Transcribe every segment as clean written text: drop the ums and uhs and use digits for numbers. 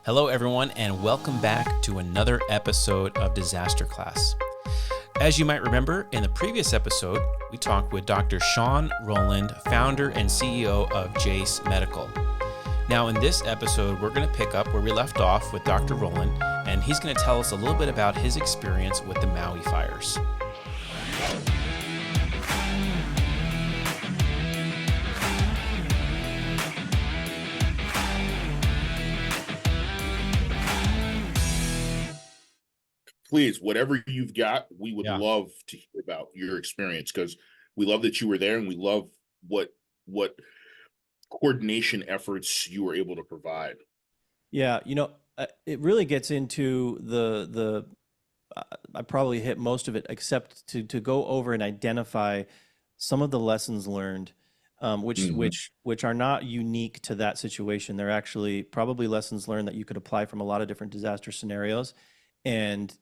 Hello, everyone, and welcome back to another episode of Disaster Class. As you might remember, in the previous episode, we talked with Dr. Shawn Rowland, founder and CEO of Jace Medical. Now, in this episode, we're going to pick up where we left off with Dr. Rowland, and he's going to tell us a little bit about his experience with the Maui fires. Please, whatever you've got, we would love to hear about your experience, because we love that you were there and we love what coordination efforts you were able to provide. Yeah, it really gets into I probably hit most of it, except to go over and identify some of the lessons learned, which are not unique to that situation. They're actually probably lessons learned that you could apply from a lot of different disaster scenarios. And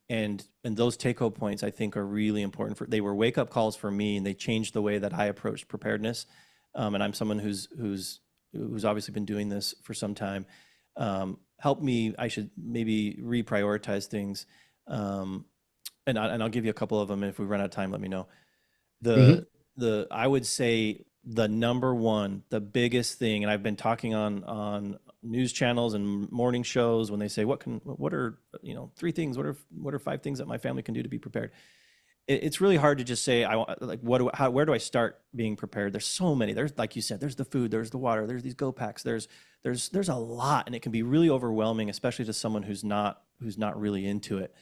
those take-home points, I think, are really important. They were wake-up calls for me, and they changed the way that I approached preparedness. And I'm someone who's obviously been doing this for some time. Help me. I should maybe reprioritize things. And I'll give you a couple of them. And if we run out of time, let me know. I would say the number one, the biggest thing, and I've been talking on news channels and morning shows when they say what are 3 things, what are 5 things that my family can do to be prepared. It's really hard to just say where do I start being prepared. There's so many. There's, like you said, there's the food, there's the water, there's these go packs, there's a lot, and it can be really overwhelming, especially to someone who's not really into it,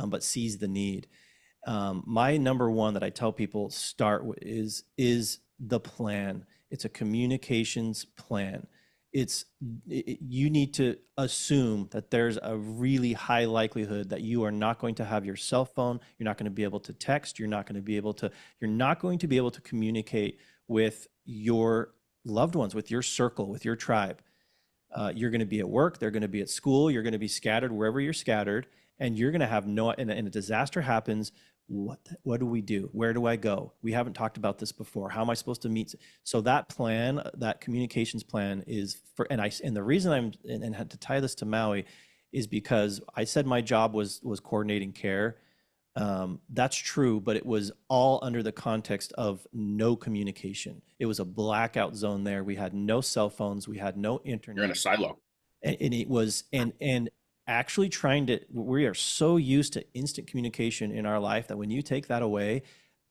but sees the need. My number one that I tell people start with is the plan. It's a communications plan. You need to assume that there's a really high likelihood that you are not going to have your cell phone. You're not going to be able to text. You're not going to be able to communicate with your loved ones, with your circle, with your tribe. You're going to be at work. They're going to be at school. You're going to be scattered wherever you're scattered, and you're going to have and a disaster happens. What do we do? Where do I go? We haven't talked about this before. How am I supposed to meet? So that plan, that communications plan is and the reason and had to tie this to Maui is because I said my job was coordinating care. That's true, but it was all under the context of no communication. It was a blackout zone there. We had no cell phones. We had no internet. You're in a silo. And it was, and actually we are so used to instant communication in our life that when you take that away,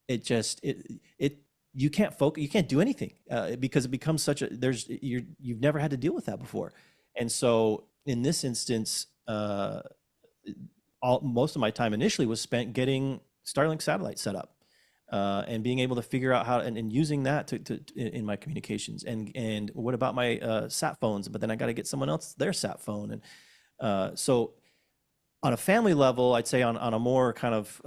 you can't focus, you can't do anything because it becomes you've never had to deal with that before. And so in this instance, most of my time initially was spent getting Starlink satellite set up and being able to figure out how and using that in my communications. And what about my sat phones? But then I got to get someone else their sat phone. And so on a family level, I'd say on a more kind of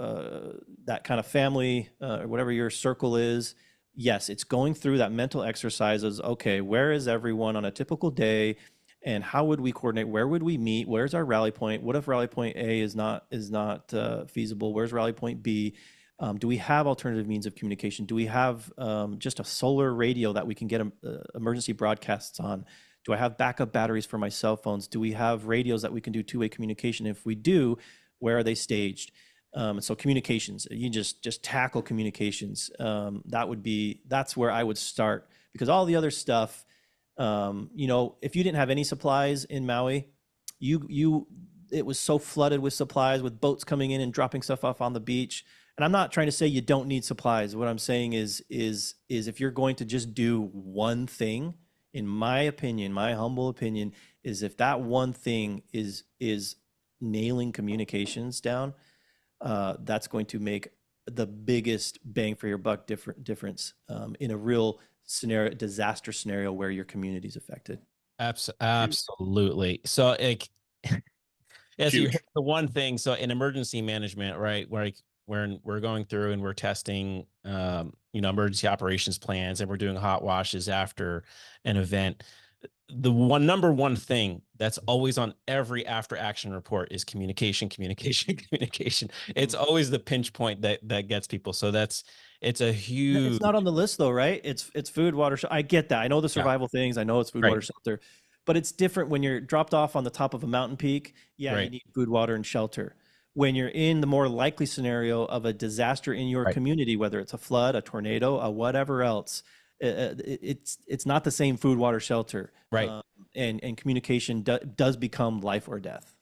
that kind of family or whatever your circle is, yes, it's going through that mental exercises. Okay, where is everyone on a typical day, and how would we coordinate? Where would we meet? Where's our rally point? What if rally point A is not feasible? Where's rally point B? Do we have alternative means of communication? Do we have just a solar radio that we can get emergency broadcasts on? Do I have backup batteries for my cell phones? Do we have radios that we can do two-way communication? If we do, where are they staged? So communications, you just tackle communications. That's where I would start, because all the other stuff, if you didn't have any supplies in Maui, it was so flooded with supplies, with boats coming in and dropping stuff off on the beach. And I'm not trying to say you don't need supplies. What I'm saying is if you're going to just do one thing, in my opinion, my humble opinion, is if that one thing is nailing communications down, that's going to make the biggest bang for your buck difference in a real scenario, disaster scenario where your community is affected. Absolutely. So, so you hit the one thing. So in emergency management, right, where we're going through and we're testing, emergency operations plans, and we're doing hot washes after an event. The number one thing that's always on every after action report is communication. It's always the pinch point that gets people. So it's a huge. It's not on the list though, right? It's food, water. I get that. I know the survival things. I know it's food, water, shelter. but it's different when you're dropped off on the top of a mountain peak. Yeah, you need food, water, and shelter. When you're in the more likely scenario of a disaster in your community, whether it's a flood, a tornado, a whatever else, it's not the same food, water, shelter. And communication does become life or death.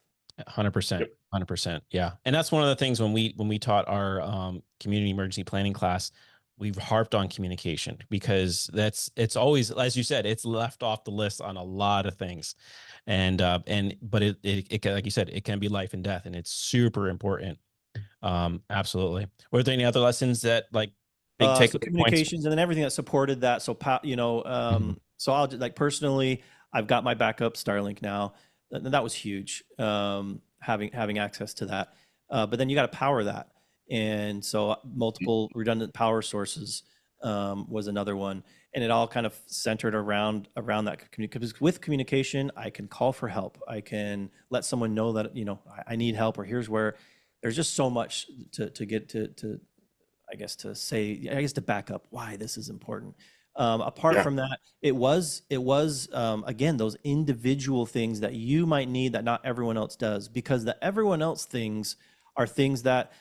100%. 100%. Yeah. And that's one of the things when we taught our community emergency planning class, we've harped on communication, because it's always, as you said, it's left off the list on a lot of things. But it can, like you said, it can be life and death, and it's super important. Absolutely. Were there any other lessons that, like, big takeaway so communications points? And then everything that supported that. So, so I'll just, like, personally, I've got my backup Starlink now. That was huge. Having access to that. But then you got to power that. And so multiple redundant power sources was another one. And it all kind of centered around that, because with communication, I can call for help. I can let someone know that, I need help, or here's where. There's just so much to get to to back up why this is important. Apart from that, it was again, those individual things that you might need that not everyone else does, because the everyone else things are things that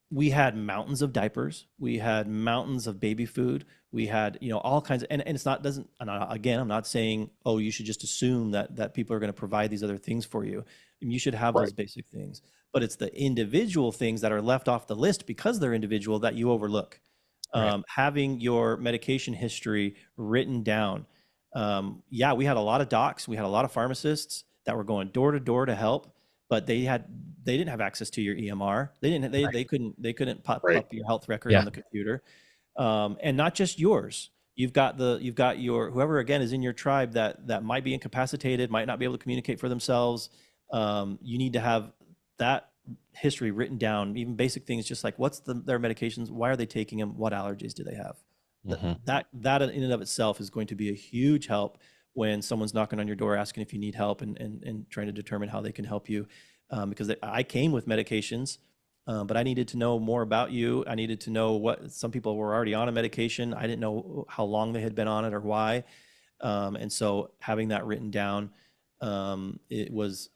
we had mountains of diapers, we had mountains of baby food, we had, all kinds of, and it's not, I'm not saying, oh, you should just assume that people are going to provide these other things for you. You should have those basic things, but it's the individual things that are left off the list because they're individual that you overlook. Having your medication history written down. We had a lot of docs, we had a lot of pharmacists that were going door to door to help, but they didn't have access to your EMR. They couldn't pop up your health record on the computer. And not just yours. You've got your, whoever again is in your tribe that might be incapacitated, might not be able to communicate for themselves. You need to have that history written down, even basic things, just like what's their medications, why are they taking them, what allergies do they have. That in and of itself is going to be a huge help when someone's knocking on your door asking if you need help and trying to determine how they can help you. Because I came with medications, but I needed to know more about you. I needed to know what, some people were already on a medication. I didn't know how long they had been on it or why. And so having that written down, it was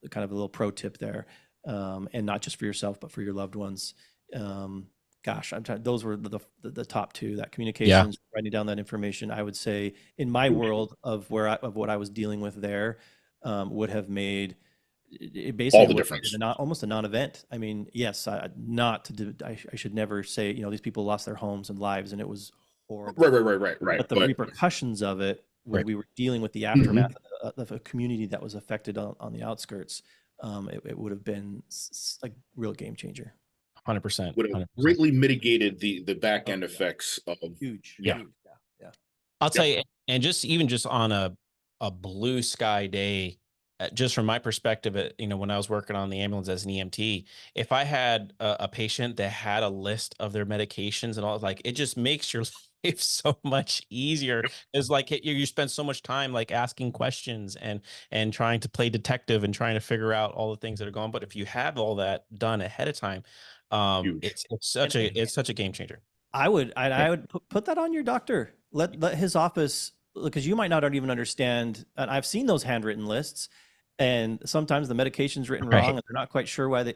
kind of a little pro tip there. And not just for yourself, but for your loved ones. Those were the top two, that communications, writing down that information. I would say in my world of what I was dealing with there, would have made it basically all the difference. Almost a non-event. I mean, yes, I should never say, these people lost their homes and lives and it was horrible. Right. But the repercussions of it, when we were dealing with the aftermath of a community that was affected on the outskirts, it would have been like real game changer. 100%. Would have greatly mitigated the back end effects of huge. Yeah. I'll tell you, and just on a blue sky day, just from my perspective, when I was working on the ambulance as an EMT, if I had a patient that had a list of their medications and all, like, it just makes your life so much easier. It's like you spend so much time like asking questions and trying to play detective and trying to figure out all the things that are going. But if you have all that done ahead of time, it's such a game changer. I would put that on your doctor. Let his office, because you might not even understand. And I've seen those handwritten lists, and sometimes the medication's written wrong, and they're not quite sure why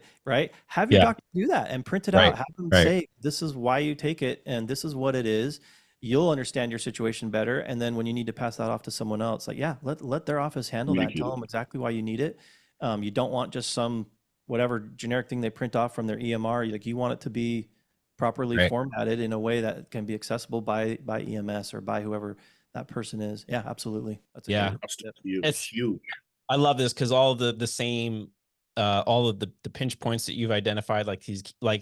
have your doctor do that and print it out. Have them say, this is why you take it, and this is what it is. You'll understand your situation better. And then when you need to pass that off to someone else, like, let their office handle that. Tell them exactly why you need it. You don't want just some whatever generic thing they print off from their EMR. You want it to be properly formatted in a way that can be accessible by EMS or by whoever that person is. Yeah, absolutely. That's it's huge. I love this because all the same, all of the pinch points that you've identified,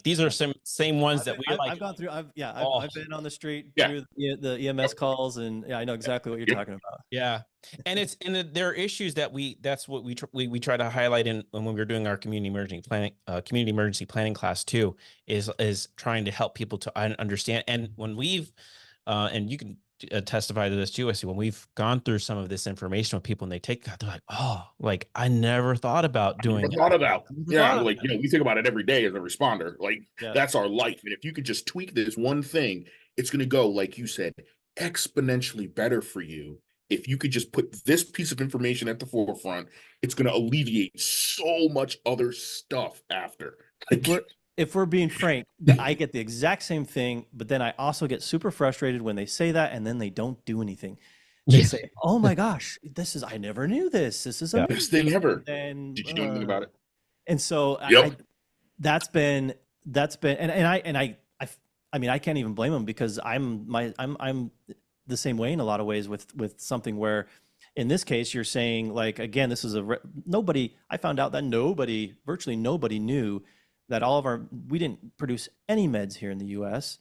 these are some same ones I've gone through. I've been on the street through the EMS calls, and I know exactly what you're talking about. Yeah, and there are issues that that's what we try to highlight when we were doing our community emergency planning class too, is trying to help people to understand. And when we've and you can testify to this too. I see when we've gone through some of this information with people and they take that, they're like, oh, like I never thought about doing it. I'm like, we think about it every day as a responder. Like that's our life. And if you could just tweak this one thing, it's going to go, like you said, exponentially better for you if you could just put this piece of information at the forefront, it's going to alleviate so much other stuff after. If we're being frank, I get the exact same thing, but then I also get super frustrated when they say that and then they don't do anything. They say, "Oh my gosh, I never knew this. This is amazing." Best thing ever. And did you do anything about it? And so that's been, I mean, I can't even blame them, because I'm the same way in a lot of ways with something where, in this case, you're saying, like, again, this is I found out that virtually nobody knew that we didn't produce any meds here in the US,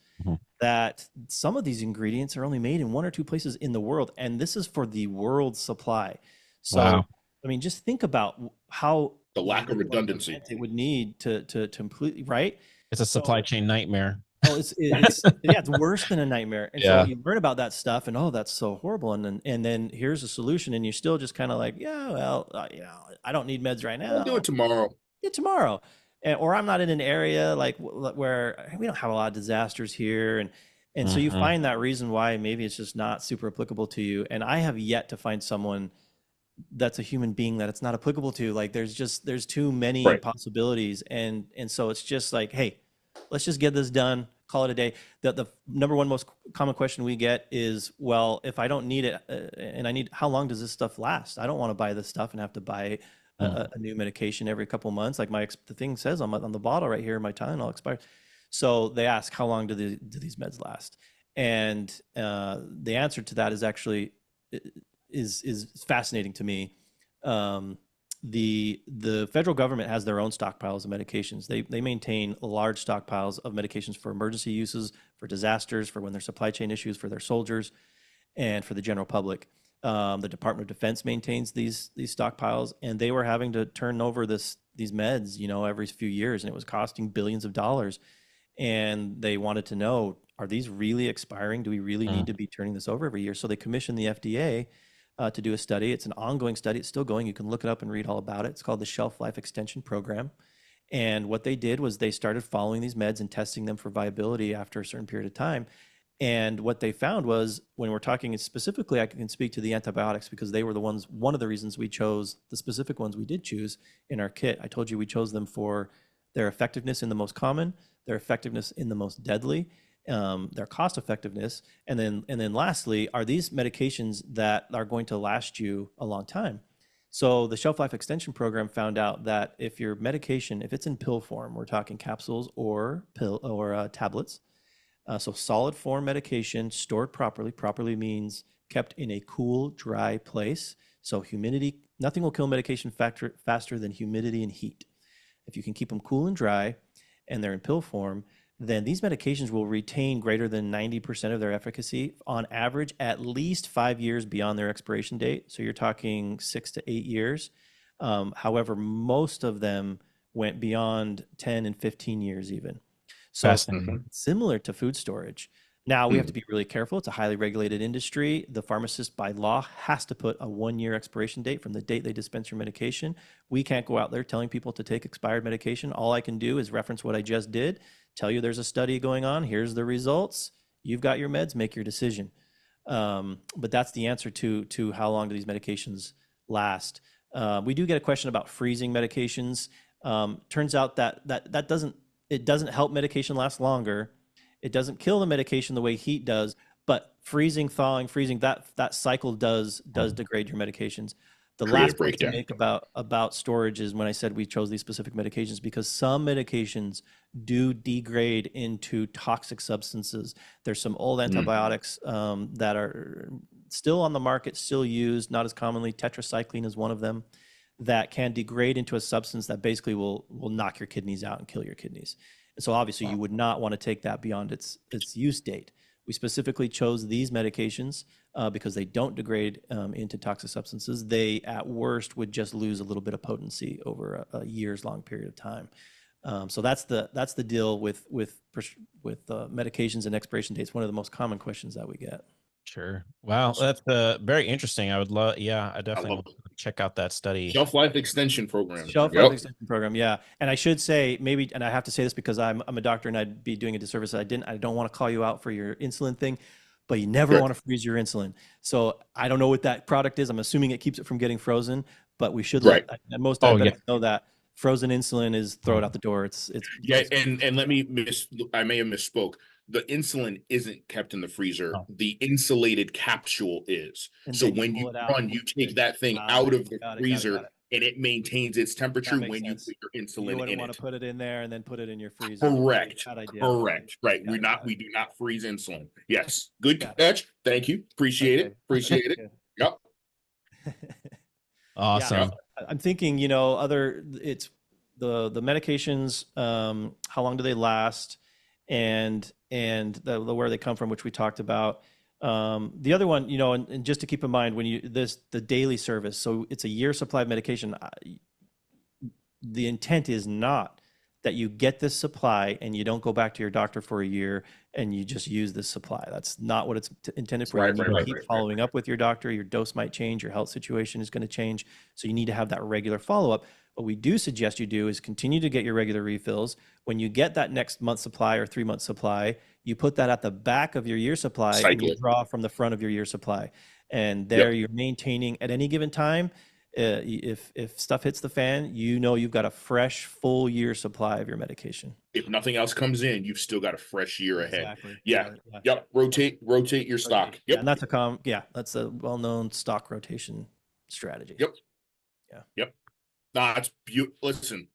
that some of these ingredients are only made in 1 or 2 places in the world. And this is for the world supply. So, I mein, just think about how the lack of redundancy it would need to completely, right? It's a supply chain nightmare. Oh, it's worse than a nightmare. And so you learn about that stuff and, oh, that's so horrible. And then here's a solution, and you're still just kind of like, yeah, well, I don't need meds right now. I'll do it tomorrow. Yeah, tomorrow. Or I'm not in an area like where we don't have a lot of disasters here. And so you find that reason why maybe it's just not super applicable to you. And I have yet to find someone that's a human being that it's not applicable to. Like, there's too many possibilities. And so it's just like, hey, let's just get this done, call it a day. The number one most common question we get is, well, if I don't need it, how long does this stuff last? I don't want to buy this stuff and have to buy a new medication every couple of months. Like the thing says on the bottle right here, my Tylenol expired. So they ask, how long do these meds last? And the answer to that is actually is fascinating to me. The federal government has their own stockpiles of medications. They maintain large stockpiles of medications for emergency uses, for disasters, for when there's supply chain issues, for their soldiers, and for the general public. The Department of Defense maintains these stockpiles, and they were having to turn over these meds, every few years, and it was costing billions of dollars. And they wanted to know, are these really expiring? Do we really need to be turning this over every year? So they commissioned the FDA to do a study. It's an ongoing study. It's still going. You can look it up and read all about it. It's called the Shelf Life Extension Program. And what they did was they started following these meds and testing them for viability after a certain period of time. And what they found was, when we're talking specifically, I can speak to the antibiotics, because they were one of the reasons we chose the specific ones we did choose in our kit. I told you we chose them for their effectiveness in the most common, their effectiveness in the most deadly, their cost effectiveness, and then lastly, are these medications that are going to last you a long time? So the Shelf Life Extension Program found out that if your medication, if it's in pill form, we're talking capsules or tablets, so solid form medication stored properly means kept in a cool, dry place. So humidity, nothing will kill medication faster than humidity and heat. If you can keep them cool and dry, and they're in pill form, then these medications will retain greater than 90% of their efficacy on average, at least 5 years beyond their expiration date. So you're talking 6 to 8 years. However, most of them went beyond 10 and 15 years even. So similar to food storage. Now we have to be really careful. It's a highly regulated industry. The pharmacist by law has to put a 1-year expiration date from the date they dispense your medication. We can't go out there telling people to take expired medication. All I can do is reference what I just did, tell you there's a study going on, here's the results, you've got your meds, make your decision. But that's the answer to how long do these medications last. We do get a question about freezing medications. Turns out that doesn't help medication last longer. It doesn't kill the medication the way heat does, but freezing, thawing, freezing, that cycle does degrade your medications. The last point to make about storage is when I said we chose these specific medications, because some medications do degrade into toxic substances. There's some old antibiotics that are still on the market, still used, not as commonly. Tetracycline is one of them, that can degrade into a substance that basically will knock your kidneys out and kill your kidneys. And so obviously you would not want to take that beyond its use date. We specifically chose these medications because they don't degrade into toxic substances. They, at worst, would just lose a little bit of potency over a years-long period of time. So that's the deal with medications and expiration dates. One of the most common questions that we get. Sure. Wow, that's very interesting. I would love. Yeah, I definitely want to check out that study. Shelf Life Extension Program. Shelf Life Extension Program. Yeah, and I should say maybe, and I have to say this because I'm a doctor and I'd be doing a disservice. I don't want to call you out for your insulin thing, but you never want to freeze your insulin. So I don't know what that product is. I'm assuming it keeps it from getting frozen, but we should let most diabetics know that frozen insulin is throw it out the door. It's and let me I may have misspoke. The insulin isn't kept in the freezer. Oh. The insulated capsule is. And so when you run, you take that thing out of the freezer and it maintains its temperature when you put your insulin in it. You wouldn't want to put it in there and then put it in your freezer. Correct. Correct. Right. We do not freeze insulin. Yes. Good catch. Thank you. Appreciate it. Appreciate it. Yep. Awesome. Yeah. I'm thinking, it's the medications, how long do they last, and where they come from, which we talked about. The other one, and just to keep in mind when the daily service, so it's a year supply of medication. The intent is not that you get this supply and you don't go back to your doctor for a year and you just use this supply. That's not what it's intended for. You need to keep following up with your doctor. Your dose might change. Your health situation is going to change. So you need to have that regular follow-up. What we do suggest you do is continue to get your regular refills. When you get that next month supply or 3 month supply, you put that at the back of your year supply and you draw from the front of your year supply. And there you're maintaining at any given time. If stuff hits the fan, you've got a fresh full year supply of your medication. If nothing else comes in, you've still got a fresh year ahead. Exactly. Yeah. Yep. Rotate your stock. Yep. Yeah, and that's a well-known stock rotation strategy. Yep. Yeah. Yep. Nah, it's beautiful. Listen,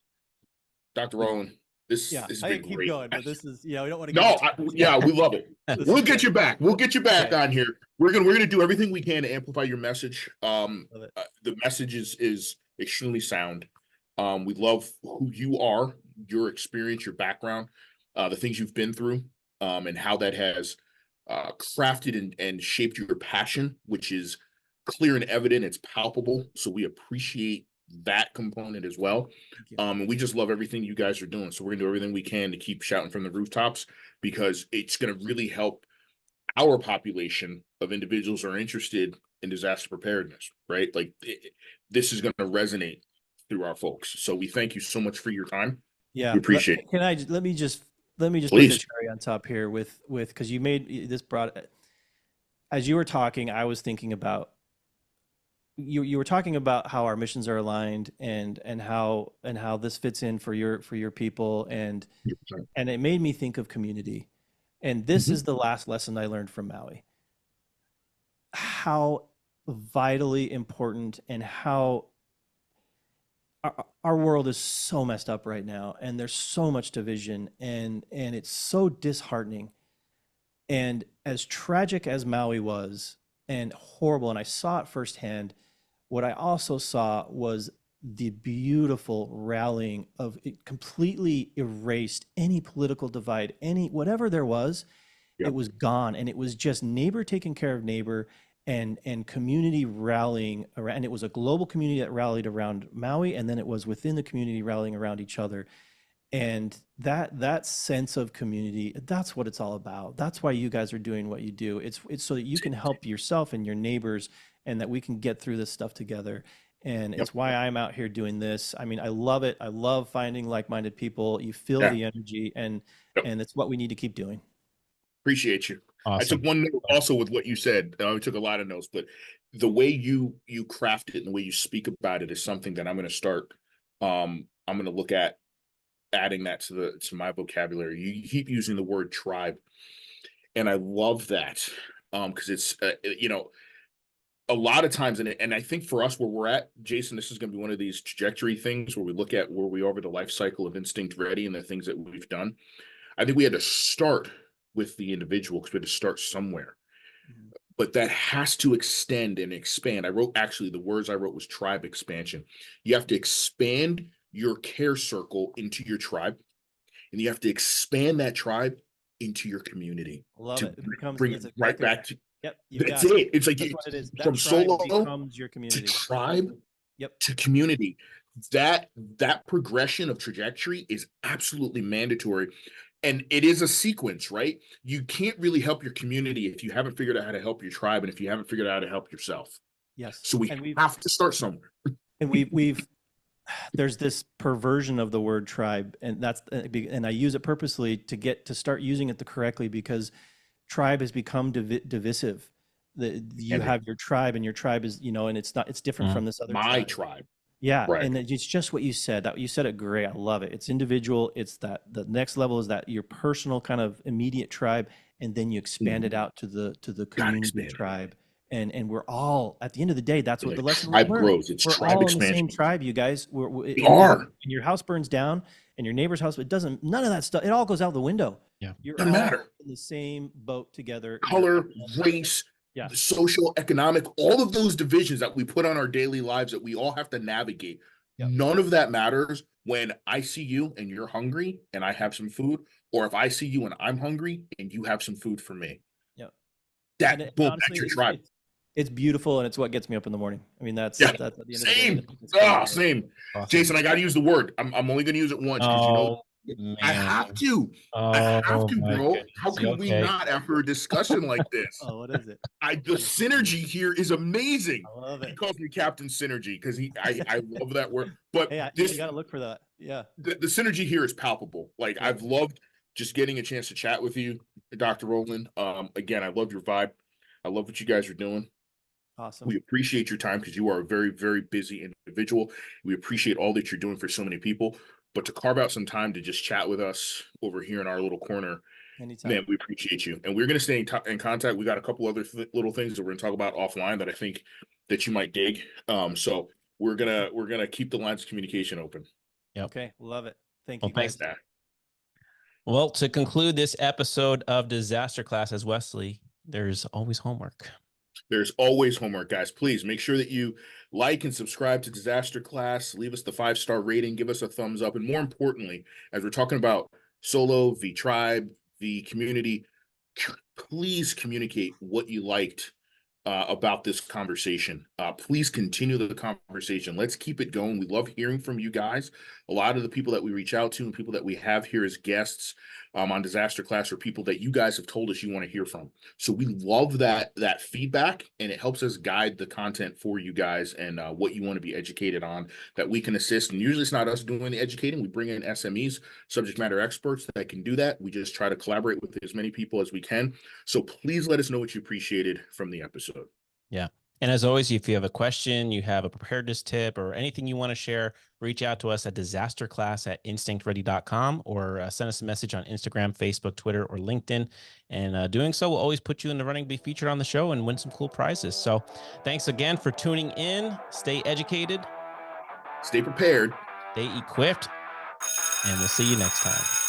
Dr. Rowland, this has been keep great. Going, but this is, we don't want to. We love it. We'll get you back. We'll get you back on here. We're gonna do everything we can to amplify your message. The message is extremely sound. We love who you are, your experience, your background, the things you've been through, and how that has crafted and shaped your passion, which is clear and evident. It's palpable. So we appreciate that component as well. And we just love everything you guys are doing. So we're gonna do everything we can to keep shouting from the rooftops, because it's gonna really help our population of individuals who are interested in disaster preparedness, right? Like this is gonna resonate through our folks. So we thank you so much for your time. Yeah, we appreciate it. Let me just put the cherry on top here with because you made this as you were talking, I was thinking about you were talking about how our missions are aligned and how this fits in for your people, and it made me think of community. And this is the last lesson I learned from Maui. How vitally important and how our world is so messed up right now, and there's so much division, and it's so disheartening. And as tragic as Maui was and horrible, and I saw it firsthand, what I also saw was the beautiful rallying of it completely erased any political divide, whatever there was, it was gone. And it was just neighbor taking care of neighbor and community rallying around. And it was a global community that rallied around Maui, and then it was within the community rallying around each other. And that sense of community, that's what it's all about. That's why you guys are doing what you do. It's so that you can help yourself and your neighbors, and that we can get through this stuff together. And it's why I'm out here doing this. I mean, I love it. I love finding like-minded people. You feel the energy, and it's what we need to keep doing. Appreciate you. Awesome. I took one note also with what you said. I took a lot of notes, but the way you craft it and the way you speak about it is something that I'm going to start. I'm going to look at adding that to my vocabulary. You keep using the word tribe, and I love that because it's a lot of times, and I think for us where we're at, Jason, this is going to be one of these trajectory things where we look at where we are over the life cycle of Instinct Ready and the things that we've done. I think we had to start with the individual because we had to start somewhere. But that has to extend and expand. The words I wrote was tribe expansion. You have to expand your care circle into your tribe, and you have to expand that tribe into your community. Love it. Bring it right back to. Yep, that's it. It's like it is. From solo becomes your community. To tribe to community. That progression of trajectory is absolutely mandatory. And it is a sequence, right? You can't really help your community if you haven't figured out how to help your tribe, and if you haven't figured out how to help yourself. Yes. So we have to start somewhere. And there's this perversion of the word tribe, and I use it purposely to start using it correctly, because tribe has become divisive. You have your tribe, and your tribe is, and it's different from this other my tribe. Yeah. Right. And it's just what you said. You said it great. I love it. It's individual. It's that the next level is that your personal kind of immediate tribe, and then you expand it out to the community tribe. And we're all, at the end of the day, that's what the lesson we learn. Grows. It's we're tribe all expansion. in the same tribe, you guys. We are. And your house burns down, and your neighbor's house, none of that stuff, it all goes out the window. Yeah. You're Doesn't all matter. in the same boat together. Color, race, social, economic, all of those divisions that we put on our daily lives that we all have to navigate. Yep. None of that matters when I see you and you're hungry and I have some food, or if I see you and I'm hungry and you have some food for me. Yep. That's your tribe. It's beautiful, and it's what gets me up in the morning. I mean, that's at the end same. Of the day. Same. Awesome. Jason, I got to use the word. I'm only going to use it once because man. I have to. I have to, bro. Goodness. How can we not after a discussion like this? What is it? The synergy here is amazing. I love it. He calls me Captain Synergy because I love that word. But hey, you got to look for that. Yeah. The synergy here is palpable. Like I've loved just getting a chance to chat with you, Dr. Rowland. Again, I love your vibe. I love what you guys are doing. Awesome. We appreciate your time because you are a very, very busy individual. We appreciate all that you're doing for so many people. But to carve out some time to just chat with us over here in our little corner, anytime. Man, we appreciate you. And we're going to stay in contact. We got a couple other little things that we're going to talk about offline that I think that you might dig. So we're gonna keep the lines of communication open. Yep. Okay, love it. Thank you. Thanks, Dad. Well, to conclude this episode of Disaster Class as Wesley, there's always homework. There's always homework, guys. Please make sure that you like and subscribe to Disaster Class. Leave us the 5-star rating. Give us a thumbs up. And more importantly, as we're talking about solo, v tribe, v community, please communicate what you liked about this conversation. Please continue the conversation. Let's keep it going. We love hearing from you guys. A lot of the people that we reach out to and people that we have here as guests on Disaster Class are people that you guys have told us you want to hear from. So we love that feedback, and it helps us guide the content for you guys and what you want to be educated on that we can assist. And usually it's not us doing the educating. We bring in SMEs, subject matter experts that can do that. We just try to collaborate with as many people as we can. So please let us know what you appreciated from the episode. Yeah. And as always, if you have a question, you have a preparedness tip, or anything you want to share, reach out to us at disasterclass@instinctready.com, or send us a message on Instagram, Facebook, Twitter, or LinkedIn. And doing so will always put you in the running to be featured on the show and win some cool prizes. So thanks again for tuning in. Stay educated. Stay prepared. Stay equipped. And we'll see you next time.